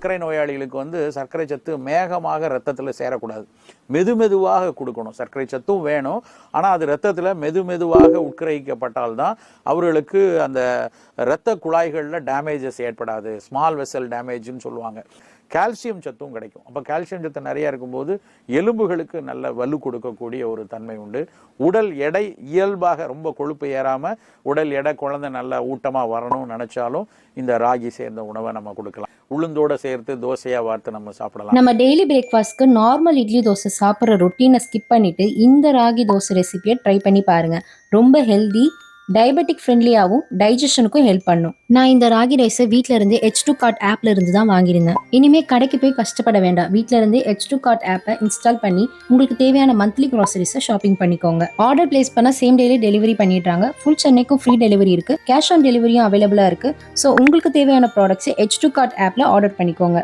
சர்க்கரை நோயாளிகளுக்கு வந்து சர்க்கரை சத்து மேகமாக ரத்தத்தில் சேரக்கூடாது, மெதுவாக கொடுக்கணும். சர்க்கரை சத்தும் வேணும், ஆனால் அது ரத்தத்தில் மெதுவாக உட்கிரகிக்கப்பட்டால்தான் அவர்களுக்கு அந்த இரத்த குழாய்களில் டேமேஜஸ் ஏற்படாது, ஸ்மால் வெசல் டேமேஜ்னு சொல்லுவாங்க. கால்சியம் சத்தும் கிடைக்கும். அப்போ கால்சியம் சத்து நிறைய இருக்கும்போது எலும்புகளுக்கு நல்ல வலு கொடுக்கக்கூடிய ஒரு தன்மை உண்டு. உடல் எடை இயல்பாக ரொம்ப கொழுப்பு ஏறாம உடல் எடை குழந்தை நல்ல ஊட்டமா வரணும்னு நினைச்சாலும் இந்த ராகி சேர்ந்த உணவை நம்ம கொடுக்கலாம். உளுந்தோட சேர்த்து தோசையா வார்த்து நம்ம சாப்பிடலாம். நம்ம டெய்லி பிரேக்ஃபாஸ்ட்க்கு நார்மல் இட்லி தோசை சாப்பிட்ற ரொட்டீனை ஸ்கிப் பண்ணிட்டு இந்த ராகி தோசை ரெசிபியை ட்ரை பண்ணி பாருங்க. ரொம்ப ஹெல்தி, டயபெட்டிக் ஃப்ரெண்ட்லியாகவும் டைஜஷனுக்கும் ஹெல்ப் பண்ணும். நான் இந்த ராகி ரைஸை வீட்டில இருந்து H2 கார்ட் ஆப்ல இருந்து தான் வாங்கியிருந்தேன். இனிமே கடைக்கு போய் கஷ்டப்பட வேண்டாம். வீட்டில இருந்து H2 கார்ட் ஆப்பை இன்ஸ்டால் பண்ணி உங்களுக்கு தேவையான மந்த்லி க்ராசரிஸை ஷாப்பிங் பண்ணிக்கோங்க. ஆர்டர் பிளேஸ் பண்ண சேம் டேலே டெலிவரி பண்ணிடுறாங்க. ஃபுல் சென்னைக்கும் ஃப்ரீ டெலிவரி இருக்கு. கேஷ் ஆன் டெலிவரியும் அவைலபிளா இருக்கு. ஸோ உங்களுக்கு தேவையான ப்ராடக்ட்ஸை H2 கார்ட் ஆப்ல ஆர்டர் பண்ணிக்கோங்க.